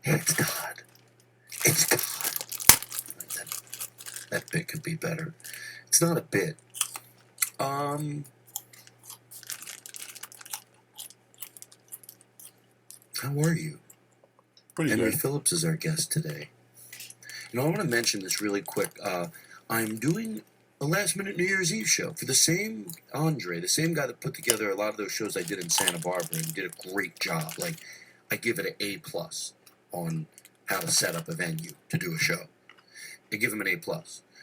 Hey, it's Todd. It's Todd. That bit could be better. It's not a bit. How are you? Pretty Henry good. Phillips is our guest today. I want to mention this really quick. I'm doing a last-minute New Year's Eve show for the same Andre, the same guy that put together a lot of those shows I did in Santa Barbara and did a great job. Like, I give it an A+ on how to set up a venue to do a show. I give him an A+.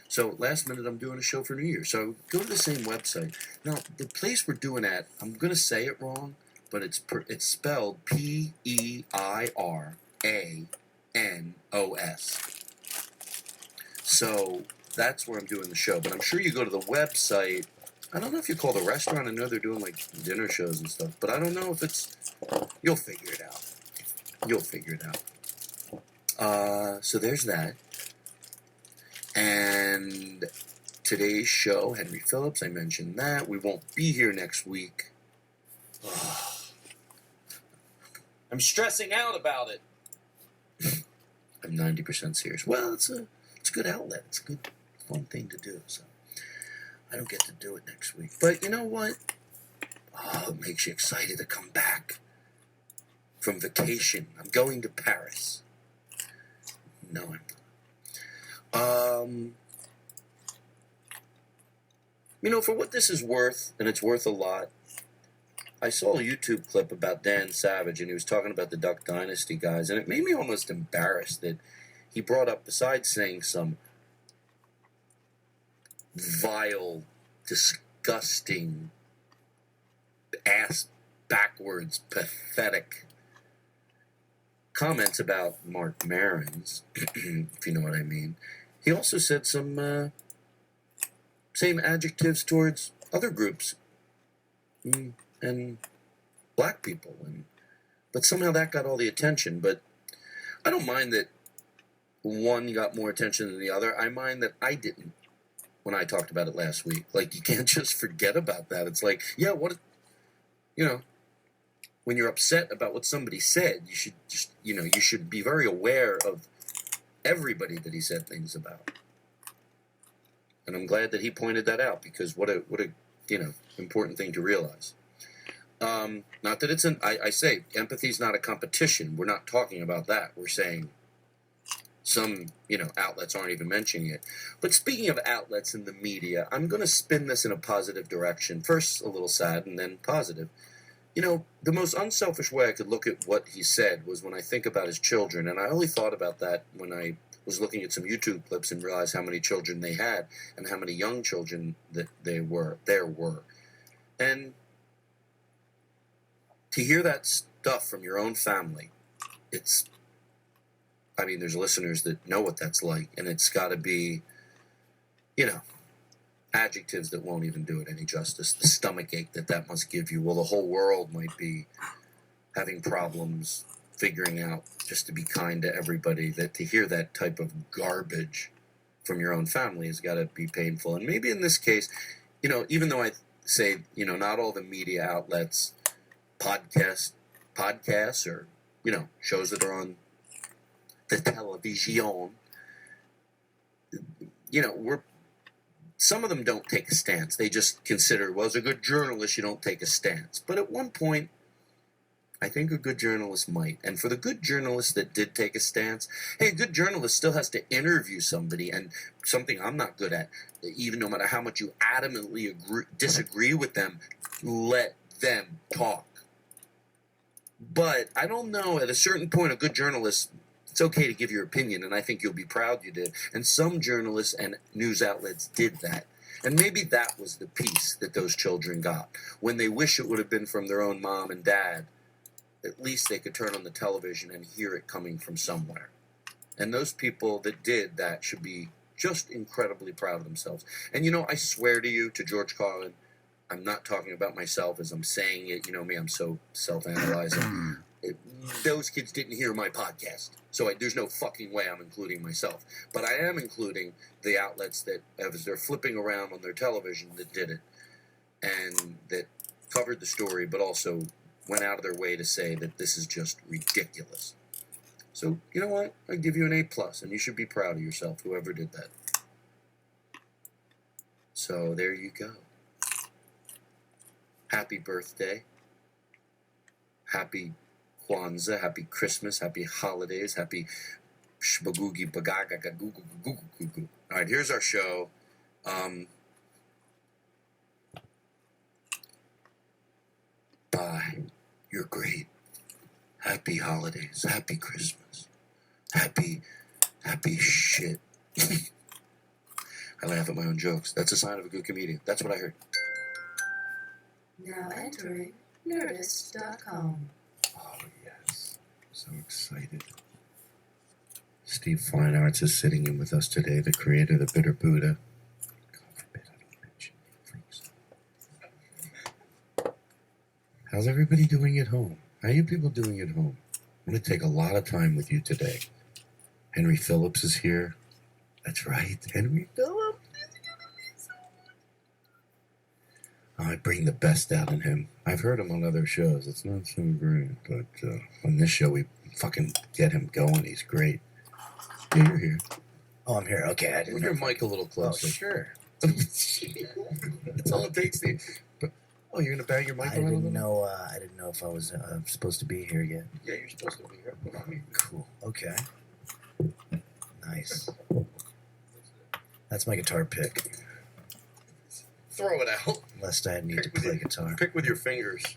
So last minute, I'm doing a show for New Year's. So go to the same website. Now, the place we're doing at, I'm going to say it wrong, but it's spelled P-E-I-R-A-N-O-S. So that's where I'm doing the show. But I'm sure you go to the website. I don't know if you call the restaurant. I know they're doing like dinner shows and stuff. But I don't know if it's... You'll figure it out. So there's that. And today's show, Henry Phillips, I mentioned that. We won't be here next week. I'm stressing out about it. I'm 90% serious. Well, it's a good outlet. It's a good, fun thing to do. So I don't get to do it next week. But you know what? Oh, it makes you excited to come back from vacation. I'm going to Paris. No, I'm not. For what this is worth, and it's worth a lot, I saw a YouTube clip about Dan Savage, and he was talking about the Duck Dynasty guys, and it made me almost embarrassed that he brought up, besides saying some vile, disgusting, ass-backwards, pathetic comments about Mark Maron's, if you know what I mean. He also said some same adjectives towards other groups and black people, but somehow that got all the attention. But I don't mind that one got more attention than the other. I mind that I didn't when I talked about it last week. Like, you can't just forget about that. It's like, yeah, when you're upset about what somebody said, you should just, you should be very aware of everybody that he said things about. And I'm glad that he pointed that out, because what a important thing to realize. Not that it's I say empathy is not a competition. We're not talking about that. We're saying some, outlets aren't even mentioning it. But speaking of outlets in the media, I'm going to spin this in a positive direction. First a little sad and then positive. The most unselfish way I could look at what he said was when I think about his children. And I only thought about that when I was looking at some YouTube clips and realized how many children they had and how many young children that there were. And to hear that stuff from your own family, there's listeners that know what that's like, and it's got to be, adjectives that won't even do it any justice. The stomach ache that must give you. Well, the whole world might be having problems figuring out just to be kind to everybody. That to hear that type of garbage from your own family has got to be painful. And maybe in this case, even though I say, not all the media outlets, podcasts or, shows that are on the television, some of them don't take a stance. They just consider, well, as a good journalist, you don't take a stance. But at one point, I think a good journalist might. And for the good journalist that did take a stance, hey, a good journalist still has to interview somebody, and something I'm not good at, even no matter how much you adamantly disagree with them, let them talk. But I don't know, at a certain point, a good journalist, it's okay to give your opinion, and I think you'll be proud you did. And some journalists and news outlets did that. And maybe that was the piece that those children got. When they wish it would have been from their own mom and dad, at least they could turn on the television and hear it coming from somewhere. And those people that did that should be just incredibly proud of themselves. And I swear to you, to George Carlin, I'm not talking about myself as I'm saying it. You know me, I'm so self-analyzing. Those kids didn't hear my podcast, so there's no fucking way I'm including myself. But I am including the outlets that, as they're flipping around on their television, that did it, and that covered the story, but also went out of their way to say that this is just ridiculous. So, you know what? I give you an A+, and you should be proud of yourself, whoever did that. So, there you go. Happy birthday. Happy Kwanzaa. Happy Christmas. Happy holidays. Happy shbagoogie bagagaga goo goo goo goo goo goo. All right, here's our show. Bye. You're great. Happy holidays. Happy Christmas. Happy shit. I laugh at my own jokes. That's a sign of a good comedian. That's what I heard. Now entering Nerdist.com. Oh, yes. So excited. Steve Fine Arts is sitting in with us today, the creator of the Bitter Buddha. God forbid I don't mention freaks. How's everybody doing at home? How are you people doing at home? I'm going to take a lot of time with you today. Henry Phillips is here. That's right, Henry Phillips. I bring the best out in him. I've heard him on other shows. It's not so great, but on this show we fucking get him going. He's great. Yeah, you're here. Oh, I'm here. Okay, I didn't. Move your mic a little closer. Oh, sure. That's all it takes, Steve. But, oh, you're gonna bang your mic I around a didn't little? know. I didn't know if I was supposed to be here yet. Yeah, you're supposed to be here. Cool. Okay. Nice. That's my guitar pick. Throw it out. Lest I need to play guitar. Pick with your fingers.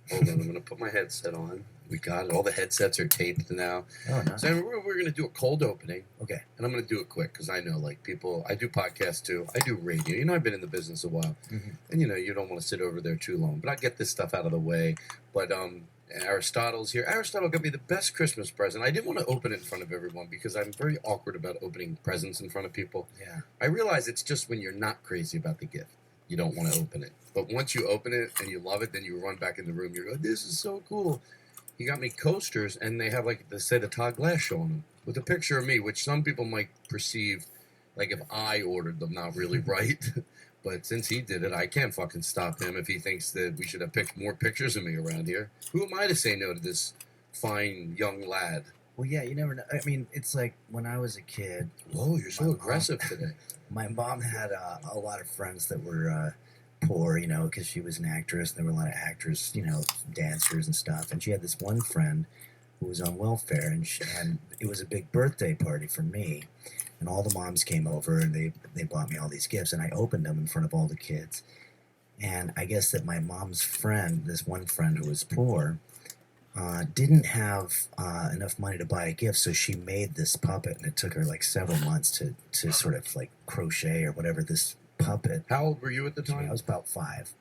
Hold on, I'm gonna put my headset on. We got it. All the headsets are taped now. Oh, no. So we're gonna do a cold opening. Okay. And I'm gonna do it quick because I know, like, people. I do podcasts too. I do radio. You know, I've been in the business a while, and you know, you don't want to sit over there too long. But I get this stuff out of the way. But Aristotle's here. Aristotle got me the best Christmas present. I didn't want to open it in front of everyone because I'm very awkward about opening presents in front of people. Yeah. I realize it's just when you're not crazy about the gift, you don't want to open it. But once you open it and you love it, then you run back in the room. You go, "This is so cool." He got me coasters, and they have, like, the Todd Glass show on them with a picture of me, which some people might perceive like if I ordered them not really right. But since he did it, I can't fucking stop him if he thinks that we should have picked more pictures of me around here. Who am I to say no to this fine young lad? Well, yeah, you never know. I mean, it's like when I was a kid. Whoa, you're so aggressive today. My mom had a lot of friends that were poor, you know, because she was an actress. There were a lot of actors, you know, dancers and stuff. And she had this one friend who was on welfare, and it was a big birthday party for me. And all the moms came over, and they bought me all these gifts, and I opened them in front of all the kids. And I guess that my mom's friend, this one friend who was poor, didn't have enough money to buy a gift, so she made this puppet, and it took her like several months to sort of like crochet or whatever this puppet. How old were you at the time? I was about 5,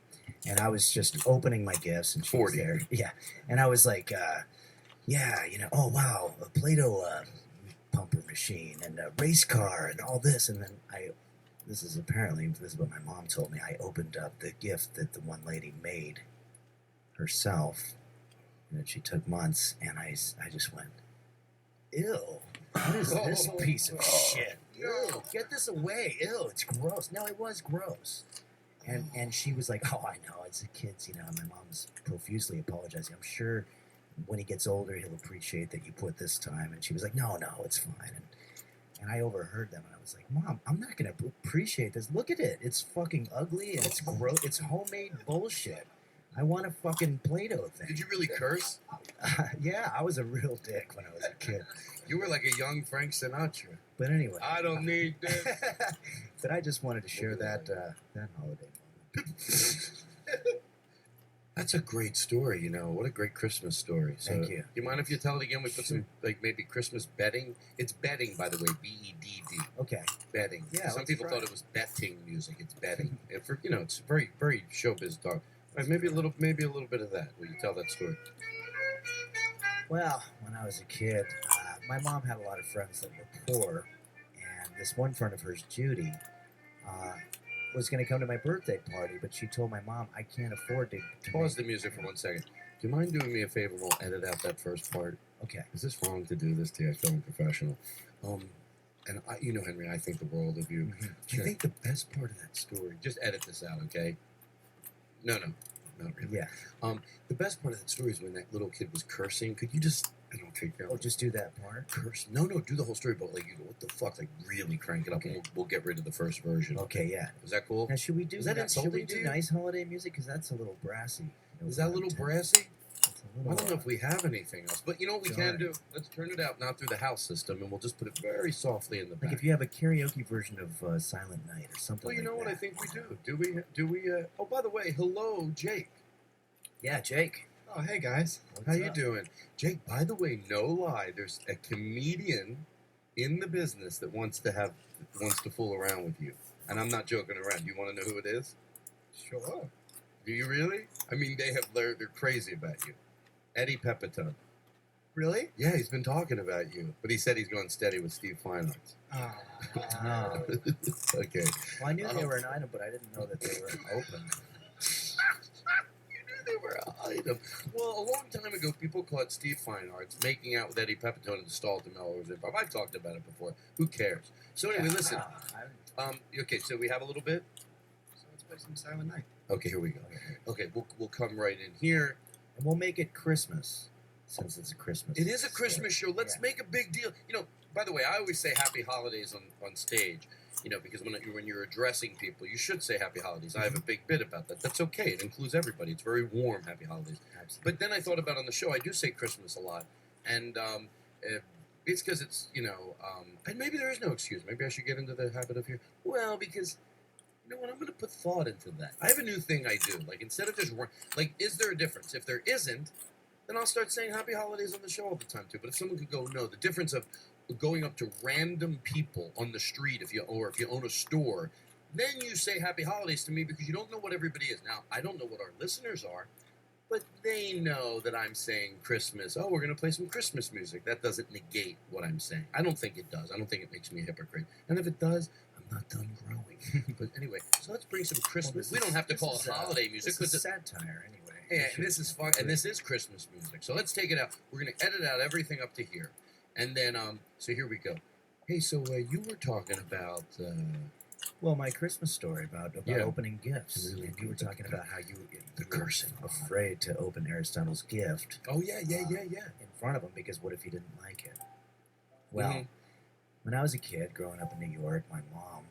and I was just opening my gifts, and she was 40. there. Yeah, and I was like, yeah, you know, oh wow, a Play-Doh pumper machine and a race car and all this, and then this is what my mom told me. I opened up the gift that the one lady made herself, and she took months, and I just went, ew, what is this piece of shit? Ew, get this away. Ew, it's gross. No, it was gross. And she was like, oh, I know, it's the kids, you know. My mom's profusely apologizing. I'm sure when he gets older, he'll appreciate that you put this time. And she was like, no, it's fine. And I overheard them, and I was like, Mom, I'm not going to appreciate this. Look at it. It's fucking ugly, and it's gross. It's homemade bullshit. I want a fucking Play-Doh thing. Did you really curse? Yeah, I was a real dick when I was a kid. You were like a young Frank Sinatra. But anyway. I don't need this. But I just wanted to share that holiday moment. That's a great story, you know. What a great Christmas story. So, thank you. You mind if you tell it again? We put some, like, maybe Christmas betting. It's betting, by the way, B-E-D-D. Okay. Betting. Yeah, Some people thought it was betting music. It's betting. You know, it's very, very showbiz talk. Right, maybe a little bit of that. Will you tell that story? Well, when I was a kid, my mom had a lot of friends that were poor, and this one friend of hers, Judy, was going to come to my birthday party, but she told my mom, I can't afford to Pause the music for 1 second. Do you mind doing me a favor? We'll edit out that first part. Okay. Is this wrong to do this to you? I feel unprofessional. And you know, Henry, I think the world of you. Mm-hmm. Do you think the best part of that story? Just edit this out, okay? No, not really. Yeah. The best part of that story is when that little kid was cursing. Could you just I don't take that. Oh, just do that part. Curse. No, do the whole story, but like, you go, what the fuck? Like, really crank it up, Okay. and we'll get rid of the first version. Okay, yeah. Is that cool? Now, should we do? Is that should we insulting do to you? nice holiday music? Because that's a little brassy. Is that a little brassy? It's a little, I don't know if we have anything else, but you know what we can do? Let's turn it out, not through the house system, and we'll just put it very softly in the back. Like if you have a karaoke version of Silent Night or something. Well, you like know what that. I think we do. Do we? Oh, by the way, hello, Jake. Yeah, Jake. Oh, hey guys. How What's you up? doing, Jake? By the way, no lie, there's a comedian in the business that wants to fool around with you, and I'm not joking around. You want to know who it is? Sure. Do you really? I mean, they're crazy about you. Eddie Pepitone. Really? Yeah, he's been talking about you, but he said he's going steady with Steve Feinarts. Oh. Okay. Well, I knew they were an item, but I didn't know that they were open. You knew they were an item. Well, a long time ago, people caught Steve Feinarts making out with Eddie Pepitone in the stall at the Melrose Improv. I've talked about it before. Who cares? So anyway, listen. Okay, so we have a little bit. So let's play some Silent Night. Okay, here we go. Okay, we'll come right in here. And we'll make it Christmas, since it's a Christmas. It is a Christmas show. Let's Yeah. make a big deal. You know, by the way, I always say Happy Holidays on stage. You know, because when you're addressing people, you should say Happy Holidays. I have a big bit about that. That's okay. It includes everybody. It's very warm, Happy Holidays. Absolutely. But then I thought about on the show, I do say Christmas a lot, and it's because it's and maybe there is no excuse. Maybe I should get into the habit of here. Well, because you know what, I'm going to put thought into that. I have a new thing I do. Like instead of just like, is there a difference? If there isn't, then I'll start saying Happy Holidays on the show all the time too. But if someone could go, no, the difference of going up to random people on the street, if you own a store, then you say Happy Holidays to me because you don't know what everybody is. Now, I don't know what our listeners are, but they know that I'm saying Christmas. Oh, we're going to play some Christmas music. That doesn't negate what I'm saying. I don't think it does. I don't think it makes me a hypocrite. And if it does, I'm not done growing. But anyway, so let's bring some Christmas. We don't have to call it holiday music This is because satire anyway. yeah, and this is fun, and this is Christmas music. So let's take it out. We're going to edit out everything up to here. And then, so here we go. Hey, so you were talking about... Well, my Christmas story about Yeah. opening gifts. Really And you were good. talking about how you The were cursing. afraid to open Aristotle's gift Oh, yeah. in front of him because what if he didn't like it? Well, Mhm. when I was a kid growing up in New York, my mom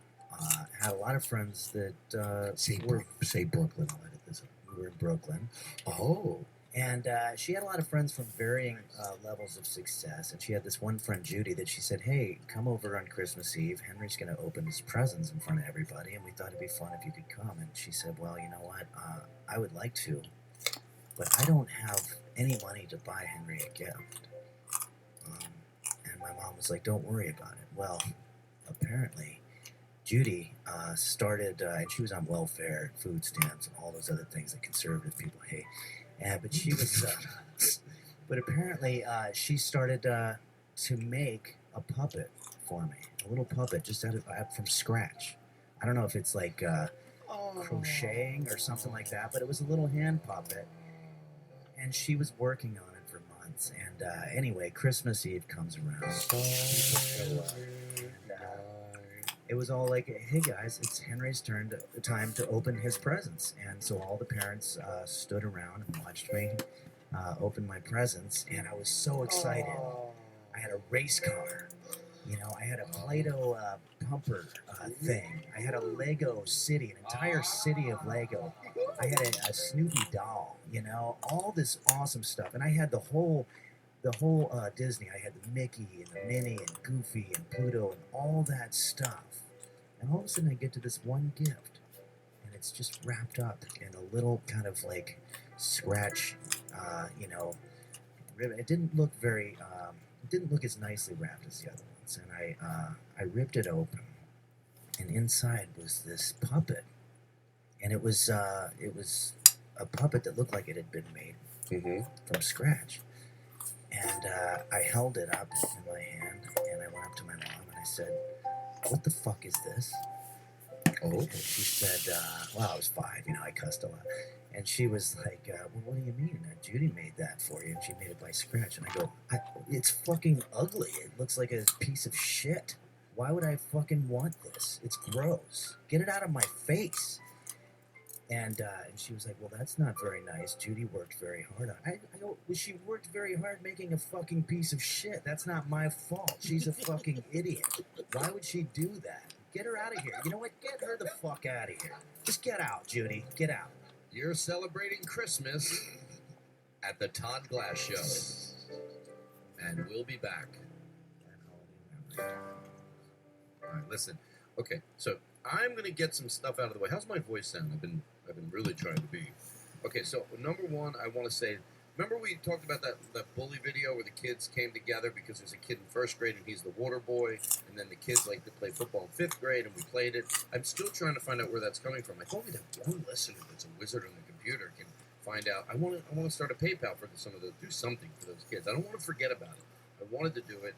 had a lot of friends that Say Brooklyn. I'll edit this up. we were in Brooklyn. Oh. And she had a lot of friends from varying levels of success. And she had this one friend, Judy, that she said, hey, come over on Christmas Eve. Henry's going to open his presents in front of everybody. And we thought it'd be fun if you could come. And she said, well, you know what? I would like to. But I don't have any money to buy Henry a gift. And my mom was like, don't worry about it. Well, apparently, Judy started, and she was on welfare, food stamps, and all those other things that conservative people hate. But she was, but apparently she started to make a puppet for me, a little puppet just from scratch. I don't know if it's like crocheting or something like that, but it was a little hand puppet, and she was working on it for months. And anyway, Christmas Eve comes around. People show up, and, it was all like, hey guys, it's Henry's time to open his presents. And so all the parents stood around and watched me open my presents, and I was so excited. I had a race car, I had a Play-Doh pumper thing. I had a Lego city, an entire city of Lego. I had a Snoopy doll, all this awesome stuff. And I had the whole Disney. I had the Mickey and the Minnie and Goofy and Pluto and all that stuff. And all of a sudden I get to this one gift, and it's just wrapped up in a little kind of like scratch, ribbon. It didn't look it didn't look as nicely wrapped as the other ones. And I ripped it open, and inside was this puppet, and it was a puppet that looked like it had been made from scratch. And I held it up in my hand, and I went up to my mom and I said, what the fuck is this? Oh. And she said, well, I was 5, I cussed a lot. And she was like, well, what do you mean? Judy made that for you, and she made it by scratch. And I go, it's fucking ugly. It looks like a piece of shit. Why would I fucking want this? It's gross. Get it out of my face. And she was like, well, that's not very nice. Judy worked very hard on it. I go, well, she worked very hard making a fucking piece of shit. That's not my fault. She's a fucking idiot. Why would she do that? Get her out of here. You know what? Get her the fuck out of here. Just get out, Judy. Get out. You're celebrating Christmas at the Todd Glass Show. And we'll be back. All right, listen. Okay, so I'm going to get some stuff out of the way. How's my voice sound? I've been really trying to be. Okay, so number one, I want to say, remember we talked about that bully video where the kids came together because there's a kid in first grade and he's the water boy, and then the kids like to play football in fifth grade, and we played it. I'm still trying to find out where that's coming from. I thought we'd have one listener that's a wizard on the computer can find out. I want to start a PayPal for some of those, do something for those kids. I don't want to forget about it. I wanted to do it.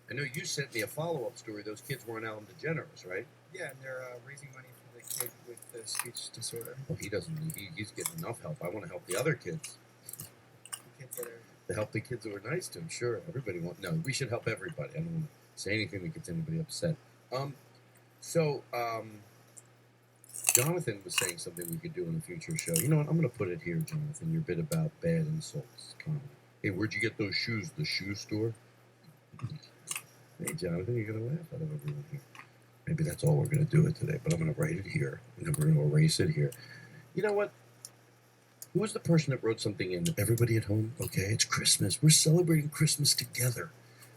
I know you sent me a follow-up story. Those kids weren't Ellen DeGeneres, right? Yeah, and they're raising money for the kid with the speech disorder. Well, he doesn't. He's getting enough help. I want to help the other kids. The kids that are... To help the kids who are nice to him. Sure, everybody wants. No, we should help everybody. I don't want to say anything that gets anybody upset. Jonathan was saying something we could do in a future show. You know what? I'm going to put it here, Jonathan. Your bit about bad insults. Hey, where'd you get those shoes? The shoe store? Hey, Jonathan, you're going to laugh out of everyone here. Maybe that's all we're going to do it today, but I'm going to write it here, and then we're going to erase it here. You know what? Who was the person that wrote something in? Everybody at home? Okay, it's Christmas. We're celebrating Christmas together.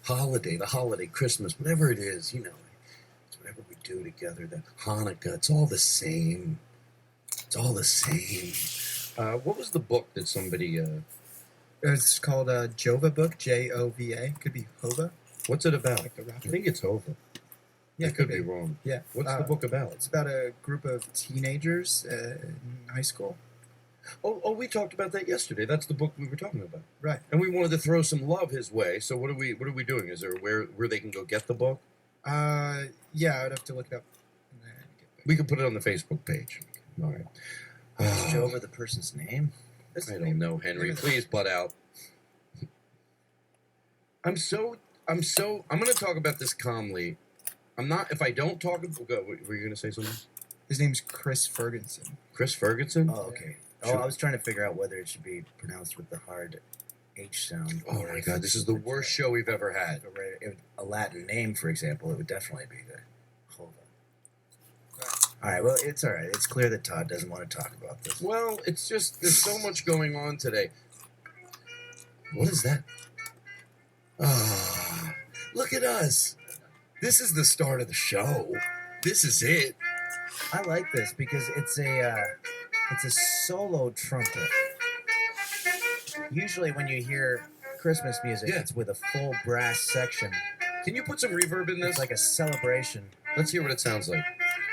The holiday, Christmas, whatever it is, you know. It's whatever we do together. That Hanukkah, it's all the same. It's all the same. What was the book that somebody... It's called Jova book, Jova. Could be Hova. What's it about? Like the rapper. I think it's Hova. Yeah, I could be wrong. Yeah. What's the book about? It's about a group of teenagers in high school. Oh, we talked about that yesterday. That's the book we were talking about. Right. And we wanted to throw some love his way. So what are we doing? Is there where they can go get the book? Yeah, I'd have to look it up. And then get back. We can put it on the Facebook page. All right. Is Jova the person's name? I don't know, Henry. Please butt out. I'm going to talk about this calmly. I'm not. If I don't talk, go. Were you going to say something? His name's Chris Ferguson. Chris Ferguson. Oh, okay. Oh, I was trying to figure out whether it should be pronounced with the hard H sound. Oh my God, this is the worst show we've ever had. A Latin name, for example, it would definitely be the Hova. All right, well, it's all right. It's clear that Todd doesn't want to talk about this. Well, it's just there's so much going on today. What is that? Ah, look at us. This is the start of the show. This is it. I like this because it's a solo trumpet. Usually when you hear Christmas music, it's with a full brass section. Can you put some reverb in this? It's like a celebration. Let's hear what it sounds like.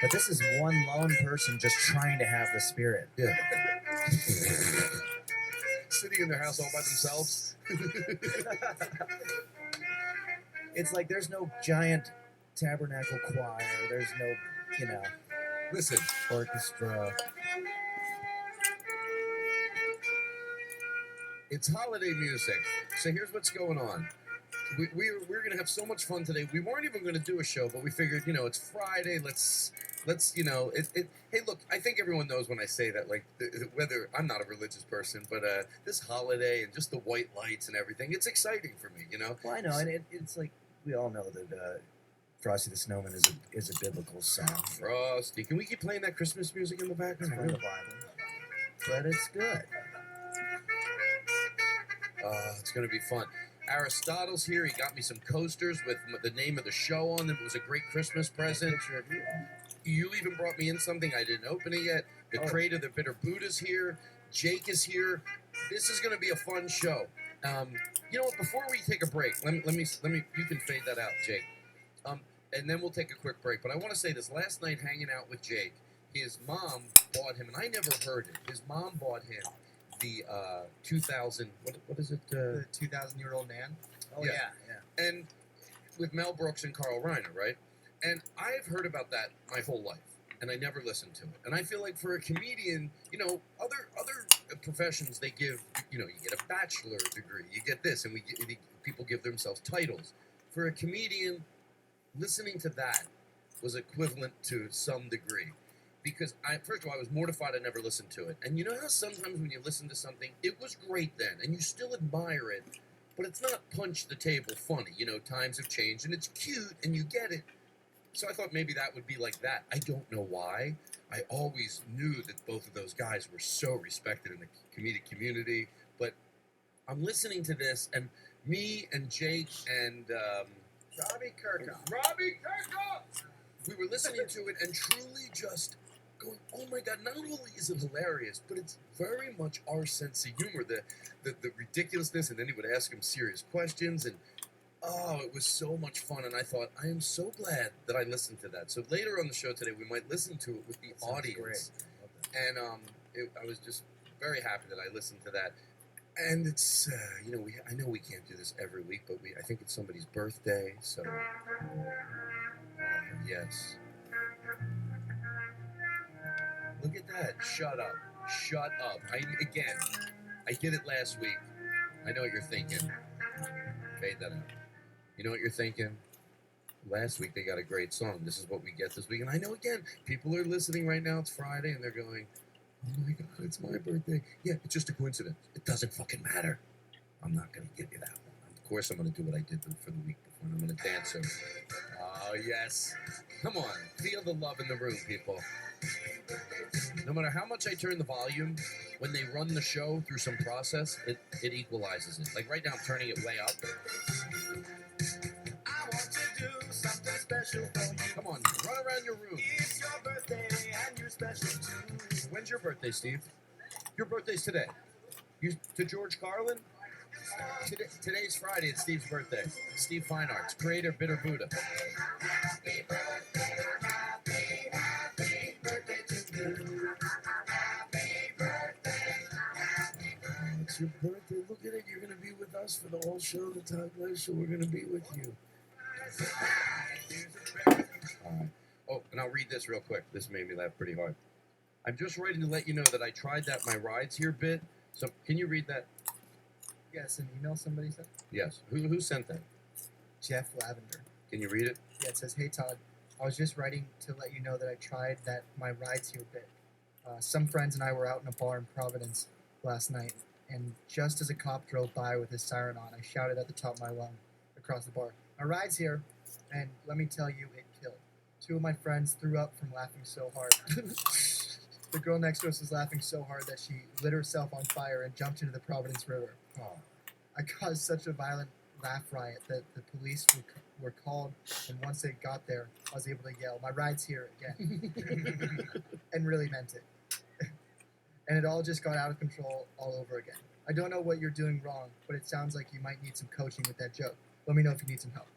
But this is one lone person just trying to have the spirit. Yeah. Sitting in their house all by themselves. It's like there's no giant tabernacle choir. There's no, Listen. orchestra. It's holiday music. So here's what's going on. We're going to have so much fun today. We weren't even going to do a show, but we figured, it's Friday. Let's hey, look, I think everyone knows when I say that, like, whether I'm not a religious person, but this holiday and just the white lights and everything, it's exciting for me, Well, I know, and it's like, we all know that Frosty the Snowman is a biblical song. Frosty. Can we keep playing that Christmas music in the It's background? from the Bible. But it's good. It's going to be fun. Aristotle's here. He got me some coasters with the name of the show on them. It was a great Christmas present. Picture of you. You even brought me in something. I didn't open it yet. The crate of the bitter Buddha's here. Jake is here. This is going to be a fun show. You know what? Before we take a break, let me. You can fade that out, Jake. And then we'll take a quick break. But I want to say this. Last night, hanging out with Jake, his mom bought him, and I never heard it. His mom bought him the 2000. What is it? The 2,000-year-old man. Oh, yeah. And with Mel Brooks and Carl Reiner, right? And I've heard about that my whole life, and I never listened to it. And I feel like for a comedian, other professions, they give, you get a bachelor degree, you get this, and people give themselves titles. For a comedian, listening to that was equivalent to some degree, because first of all, I was mortified I never listened to it. And you know how sometimes when you listen to something, it was great then, and you still admire it, but it's not punch the table funny. You know, times have changed, and it's cute, and you get it. So I thought maybe that would be like that. I don't know why. I always knew that both of those guys were so respected in the comedic community, but I'm listening to this, and me and Jake and Robbie Kirkhoff. we were listening to it and truly just going, oh my God, not only is it hilarious, but it's very much our sense of humor, the ridiculousness, and then he would ask him serious questions, and oh, it was so much fun, and I thought, I am so glad that I listened to that. So later on the show today, we might listen to it with the audience, and I was just very happy that I listened to that. And it's, you know, I know we can't do this every week, but I think it's somebody's birthday, so, yes. Look at that. Shut up. Shut up. I did it last week. I know what you're thinking. Fade that out. You know what you're thinking? Last week they got a great song. This is what we get this week. And I know, again, people are listening right now. It's Friday, and they're going, oh my God, it's my birthday. Yeah, it's just a coincidence. It doesn't fucking matter. I'm not going to give you that one. Of course I'm going to do what I did for the week before, and I'm going to dance over. Oh, yes. Come on. Feel the love in the room, people. No matter how much I turn the volume, when they run the show through some process, it equalizes it. Like right now, I'm turning it way up. I want to do something special for you. Come on, run around your room. It's your birthday and you're special too. When's your birthday, Steve? Your birthday's today. To George Carlin? Today's Friday. It's Steve's birthday. Steve Fine Arts, creator, Bitter Buddha. Happy birthday, happy birthday to you. Happy birthday, it's your birthday. Look at it. You're going to be with us for the whole show, the Todd Glass Show. We're going to be with you. All right. Oh, and I'll read this real quick. This made me laugh pretty hard. I'm just writing to let you know that I tried that My Rides Here bit. So can you read that? Yes, an email somebody sent. Yes. Who sent that? Jeff Lavender. Can you read it? Yeah, it says, hey Todd, I was just writing to let you know that I tried that My Rides Here bit. Some friends and I were out in a bar in Providence last night, and just as a cop drove by with his siren on, I shouted at the top of my lung across the bar, my ride's here, and let me tell you, it killed. Two of my friends threw up from laughing so hard. The girl next to us was laughing so hard that she lit herself on fire and jumped into the Providence River. Oh. I caused such a violent laugh riot that the police were called, and once they got there, I was able to yell, my ride's here again. And really meant it. And it all just got out of control all over again. I don't know what you're doing wrong, but it sounds like you might need some coaching with that joke. Let me know if you need some help.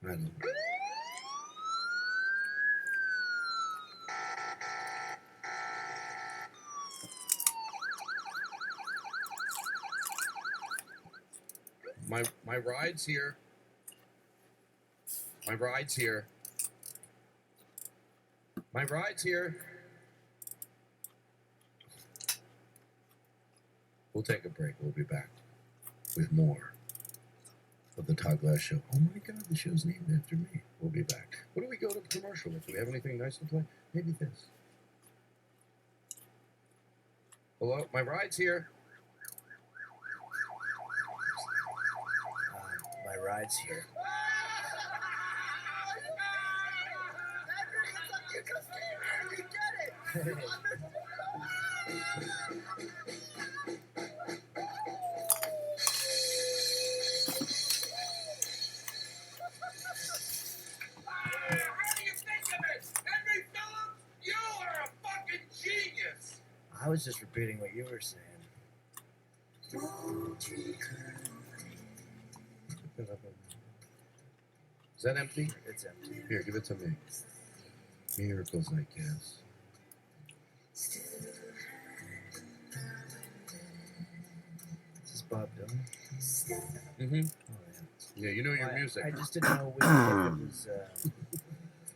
I don't know. My ride's here. My ride's here. My ride's here. We'll take a break. We'll be back with more of the Todd Glass Show. Oh my God, the show's named after me. We'll be back. What do we go to commercial with? Do we have anything nice to play? Maybe this. Hello? My ride's here. My ride's here. I was just repeating what you were saying. Is that empty? It's empty. Here, give it to me. Miracles, I guess. This is Bob Dylan. Mm-hmm. Oh, Yeah, you know your music. I just didn't know if it was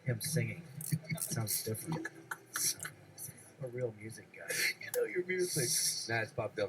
him singing. It sounds different. I'm a real music guy. You know your music. Nah, it's Bob Dylan.